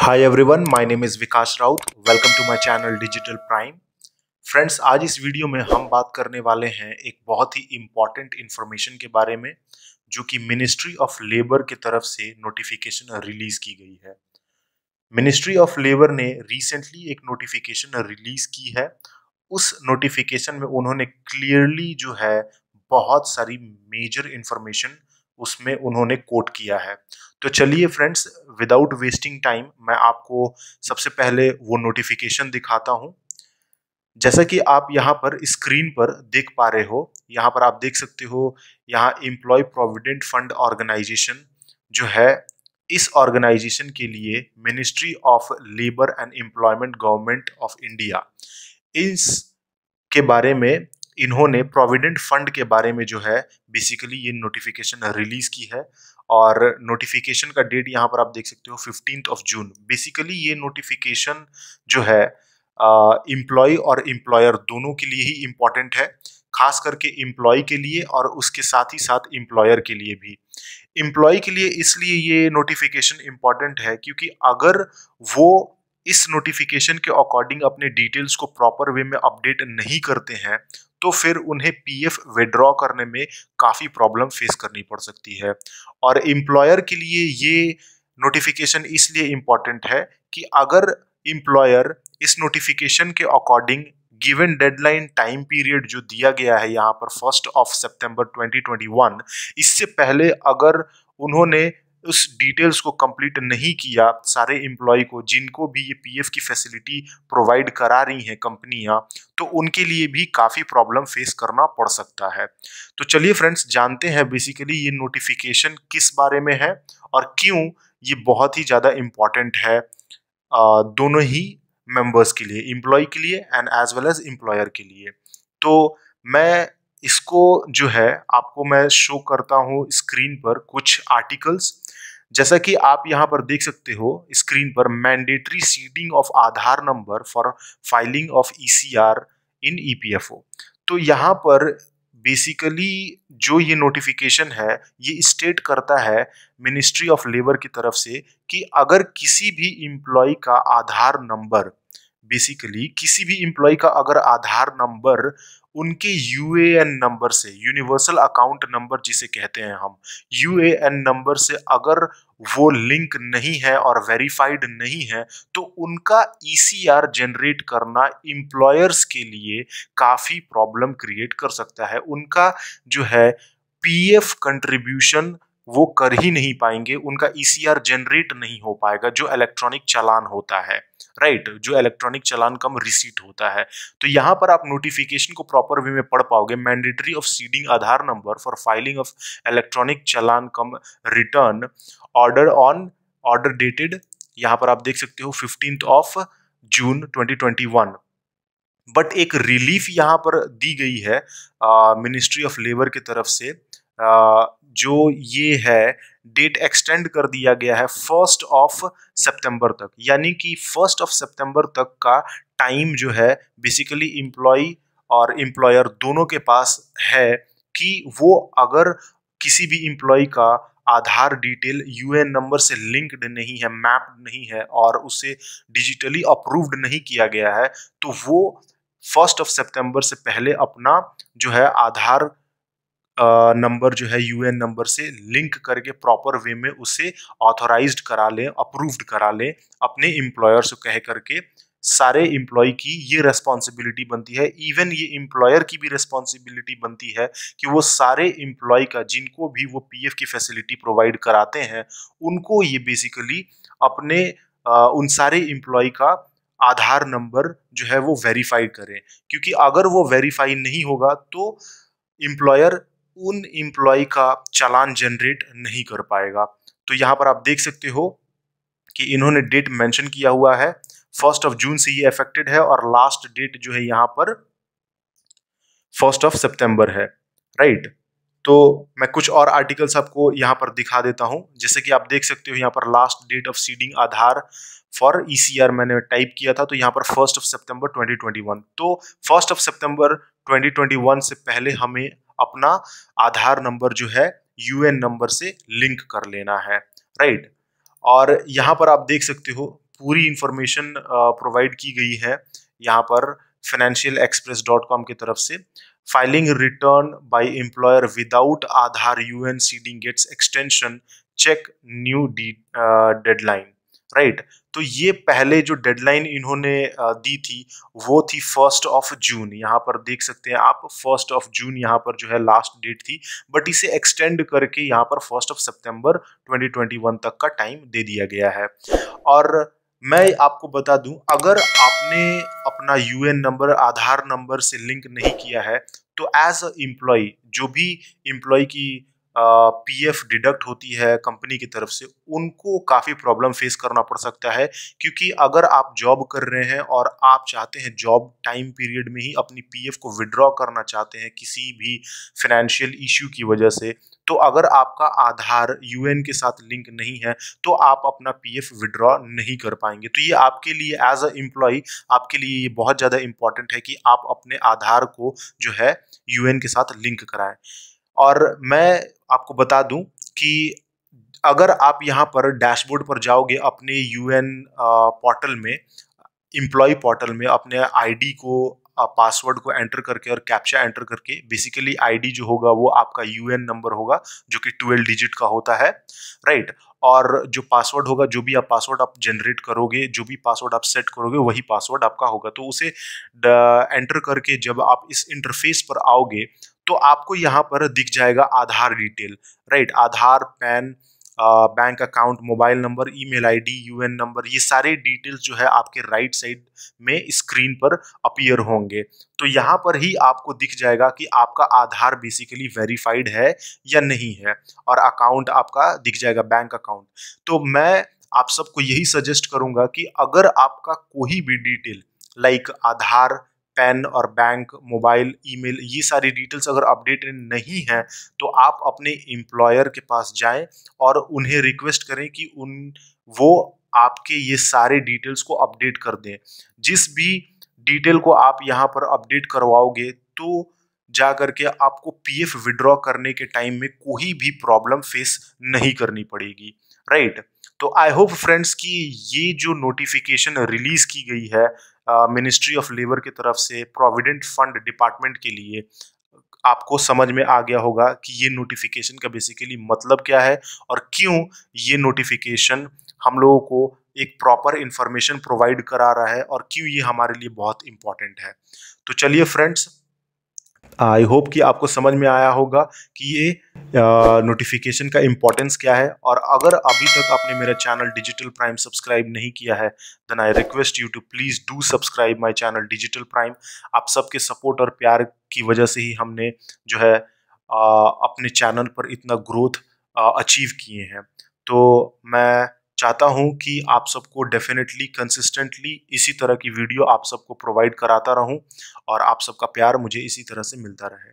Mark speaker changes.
Speaker 1: Hi everyone, my name is Vikas Raut. Welcome to my channel Digital Prime. Friends, आज इस video में हम बात करने वाले हैं एक बहुत ही इम्पॉर्टेंट इन्फॉर्मेशन के बारे में, जो कि मिनिस्ट्री ऑफ लेबर की तरफ से नोटिफिकेशन रिलीज की गई है। मिनिस्ट्री ऑफ लेबर ने रिसेंटली एक नोटिफिकेशन रिलीज की है। उस नोटिफिकेशन में उन्होंने क्लियरली जो है बहुत सारी मेजर इंफॉर्मेशन उसमें उन्होंने कोट किया है। तो चलिए फ्रेंड्स, विदाउट वेस्टिंग टाइम मैं आपको सबसे पहले वो नोटिफिकेशन दिखाता हूँ। जैसा कि आप यहाँ पर स्क्रीन पर देख पा रहे हो, यहाँ पर आप देख सकते हो, यहाँ एम्प्लॉय प्रोविडेंट फंड ऑर्गेनाइजेशन जो है, इस ऑर्गेनाइजेशन के लिए ministry of labour and employment government of India, इस के बारे में इन्होंने प्रोविडेंट फंड के बारे में जो है बेसिकली ये नोटिफिकेशन रिलीज की है। और नोटिफिकेशन का डेट यहाँ पर आप देख सकते हो 15 जून। बेसिकली ये नोटिफिकेशन जो है एम्प्लॉय और एम्प्लॉयर दोनों के लिए ही इम्पोर्टेंट है, खास करके एम्प्लॉय के लिए और उसके साथ ही साथ एम्प्लॉयर के लिए भी। एम्प्लॉय के लिए इसलिए ये नोटिफिकेशन इम्पोर्टेंट है क्योंकि अगर वो इस नोटिफिकेशन के अकॉर्डिंग अपने डिटेल्स को प्रॉपर वे में अपडेट नहीं करते हैं तो फिर उन्हें पीएफ विड्रॉ करने में काफ़ी प्रॉब्लम फेस करनी पड़ सकती है। और एम्प्लॉयर के लिए ये नोटिफिकेशन इसलिए इम्पॉर्टेंट है कि अगर एम्प्लॉयर इस नोटिफिकेशन के according given deadline time period जो दिया गया है यहाँ पर 1 सितंबर 2021, इससे पहले अगर उन्होंने उस डिटेल्स को कंप्लीट नहीं किया सारे एम्प्लॉय को, जिनको भी ये पीएफ की फैसिलिटी प्रोवाइड करा रही हैं कंपनियां, तो उनके लिए भी काफ़ी प्रॉब्लम फेस करना पड़ सकता है। तो चलिए फ्रेंड्स, जानते हैं बेसिकली ये नोटिफिकेशन किस बारे में है और क्यों ये बहुत ही ज़्यादा इम्पॉर्टेंट है दोनों ही मेंबर्स के लिए, एम्प्लॉय के लिए and as well as employer के लिए। तो मैं इसको जो है आपको मैं शो करता हूँ स्क्रीन पर कुछ आर्टिकल्स। जैसा कि आप यहाँ पर देख सकते हो स्क्रीन पर, mandatory seeding of Aadhaar number for filing of ECR in EPFO. तो यहाँ पर बेसिकली जो ये नोटिफिकेशन है ये स्टेट करता है मिनिस्ट्री ऑफ लेबर की तरफ से कि अगर किसी भी एम्प्लॉय का आधार नंबर, बेसिकली किसी भी एम्प्लॉय का अगर आधार नंबर उनके यूएएन नंबर से, यूनिवर्सल अकाउंट नंबर जिसे कहते हैं हम, यूएएन नंबर से अगर वो लिंक नहीं है और वेरीफाइड नहीं है तो उनका ईसीआर जनरेट करना एम्प्लॉयर्स के लिए काफ़ी प्रॉब्लम क्रिएट कर सकता है। उनका जो है पीएफ कंट्रीब्यूशन वो कर ही नहीं पाएंगे, उनका ईसीआर जनरेट नहीं हो पाएगा जो इलेक्ट्रॉनिक चालान होता है, राइट, जो इलेक्ट्रॉनिक चालान कम रिसीट होता है। तो यहाँ पर आप नोटिफिकेशन को प्रॉपर वे में पढ़ पाओगे। Mandatory of seeding Aadhaar number for filing of electronic challan come return order dated, यहाँ पर आप देख सकते हो 15 जून 2021। बट एक रिलीफ यहाँ पर दी गई है मिनिस्ट्री ऑफ लेबर की तरफ से, जो ये है डेट एक्सटेंड कर दिया गया है 1 सितंबर तक, यानी कि 1 सितंबर तक का टाइम जो है बेसिकली एम्प्लॉय और एम्प्लॉयर दोनों के पास है कि वो अगर किसी भी एम्प्लॉय का आधार डिटेल यूएन नंबर से लिंक्ड नहीं है, मैप्ड नहीं है और उसे डिजिटली अप्रूव्ड नहीं किया गया है, तो वो 1 सितंबर से पहले अपना जो है आधार नंबर जो है यूएन नंबर से लिंक करके प्रॉपर वे में उसे ऑथोराइज्ड करा लें, अप्रूव्ड करा लें अपने एम्प्लॉयर से कह करके। सारे एम्प्लॉय की ये रेस्पॉन्सिबिलिटी बनती है, इवन ये एम्प्लॉयर की भी रेस्पॉन्सिबिलिटी बनती है कि वो सारे एम्प्लॉय का, जिनको भी वो पीएफ की फैसिलिटी प्रोवाइड कराते हैं, उनको ये बेसिकली अपने उन सारे एम्प्लॉय का आधार नंबर जो है वो वेरीफाई करें, क्योंकि अगर वो वेरीफाई नहीं होगा तो एम्प्लॉयर उन एम्प्लॉय का चालान जनरेट नहीं कर पाएगा। तो यहाँ पर आप देख सकते हो कि इन्होंने डेट मेंशन किया हुआ है, 1 जून से ये इफेक्टेड है और लास्ट डेट जो है यहाँ पर 1 सितंबर है, राइट। तो मैं कुछ और आर्टिकल्स आपको यहाँ पर दिखा देता हूँ। जैसे कि आप देख सकते हो यहाँ पर last date of seeding Aadhaar for ECR मैंने टाइप किया था, तो यहाँ पर 1 सितंबर 2021। तो 1 सितंबर 2021 से पहले हमें अपना आधार नंबर जो है यूएन नंबर से लिंक कर लेना है, राइट। और यहाँ पर आप देख सकते हो पूरी इंफॉर्मेशन प्रोवाइड की गई है यहाँ पर financialexpress.com की तरफ से। Filing return by employer without Aadhaar UAN seeding gets extension, check new deadline, right. तो ये पहले जो डेडलाइन इन्होंने दी थी वो थी 1 जून। यहाँ पर देख सकते हैं आप 1 जून यहाँ पर जो है लास्ट डेट थी, बट इसे एक्सटेंड करके यहाँ पर 1 सितंबर 2021 तक का टाइम दे दिया गया है। और मैं आपको बता दूं, अगर आपने अपना यूएन नंबर आधार नंबर से लिंक नहीं किया है तो एज अ एम्प्लॉय, जो भी एम्प्लॉय की पीएफ डिडक्ट होती है कंपनी की तरफ से, उनको काफ़ी प्रॉब्लम फेस करना पड़ सकता है। क्योंकि अगर आप जॉब कर रहे हैं और आप चाहते हैं जॉब टाइम पीरियड में ही अपनी पीएफ को विड्रॉ करना चाहते हैं किसी भी फाइनेंशियल इश्यू की वजह से, तो अगर आपका आधार यूएन के साथ लिंक नहीं है तो आप अपना पीएफ विड्रॉ नहीं कर पाएंगे। तो ये आपके लिए एज अ एम्प्लॉय, आपके लिए ये बहुत ज़्यादा इंपॉर्टेंट है कि आप अपने आधार को जो है यूएन के साथ लिंक कराएं। और मैं आपको बता दूं कि अगर आप यहाँ पर डैशबोर्ड पर जाओगे अपने यूएन पोर्टल में, एम्प्लॉय पोर्टल में, अपने आईडी को, पासवर्ड को एंटर करके और कैप्चा एंटर करके, बेसिकली आईडी जो होगा वो आपका यूएन नंबर होगा जो कि 12 डिजिट का होता है, राइट। और जो पासवर्ड होगा, जो भी आप पासवर्ड आप जनरेट करोगे, जो भी पासवर्ड आप सेट करोगे वही पासवर्ड आपका होगा। तो उसे एंटर करके जब आप इस इंटरफेस पर आओगे तो आपको यहाँ पर दिख जाएगा Aadhaar detail, right. Aadhaar, PAN, bank account, mobile number, email ID, UAN number, ये सारे डिटेल्स जो है आपके राइट साइड में स्क्रीन पर अपीयर होंगे। तो यहाँ पर ही आपको दिख जाएगा कि आपका आधार बेसिकली वेरीफाइड है या नहीं है, और अकाउंट आपका दिख जाएगा, बैंक अकाउंट। तो मैं आप सबको यही सजेस्ट करूंगा कि अगर आपका कोई भी डिटेल लाइक आधार, पैन और बैंक, मोबाइल, ईमेल, ये सारी डिटेल्स अगर अपडेटेड नहीं है तो आप अपने एम्प्लॉयर के पास जाएं और उन्हें रिक्वेस्ट करें कि वो आपके ये सारे डिटेल्स को अपडेट कर दें। जिस भी डिटेल को आप यहाँ पर अपडेट करवाओगे तो जा करके आपको पीएफ विड्रॉ करने के टाइम में कोई भी प्रॉब्लम फेस नहीं करनी पड़ेगी, राइट। तो आई होप फ्रेंड्स कि ये जो नोटिफिकेशन रिलीज की गई है मिनिस्ट्री ऑफ लेबर की तरफ से प्रोविडेंट फंड डिपार्टमेंट के लिए, आपको समझ में आ गया होगा कि ये नोटिफिकेशन का बेसिकली मतलब क्या है और क्यों ये नोटिफिकेशन हम लोगों को एक प्रॉपर इंफॉर्मेशन प्रोवाइड करा रहा है और क्यों ये हमारे लिए बहुत इंपॉर्टेंट है। तो चलिए फ्रेंड्स, आई होप कि आपको समझ में आया होगा कि ये नोटिफिकेशन का इम्पोर्टेंस क्या है। और अगर अभी तक आपने मेरा चैनल डिजिटल प्राइम सब्सक्राइब नहीं किया है, then I request you to please do subscribe my channel Digital Prime. आप सबके सपोर्ट और प्यार की वजह से ही हमने जो है अपने चैनल पर इतना ग्रोथ अचीव किए हैं। तो मैं चाहता हूं कि आप सबको डेफिनेटली कंसिस्टेंटली इसी तरह की वीडियो आप सबको प्रोवाइड कराता रहूं और आप सबका प्यार मुझे इसी तरह से मिलता रहे।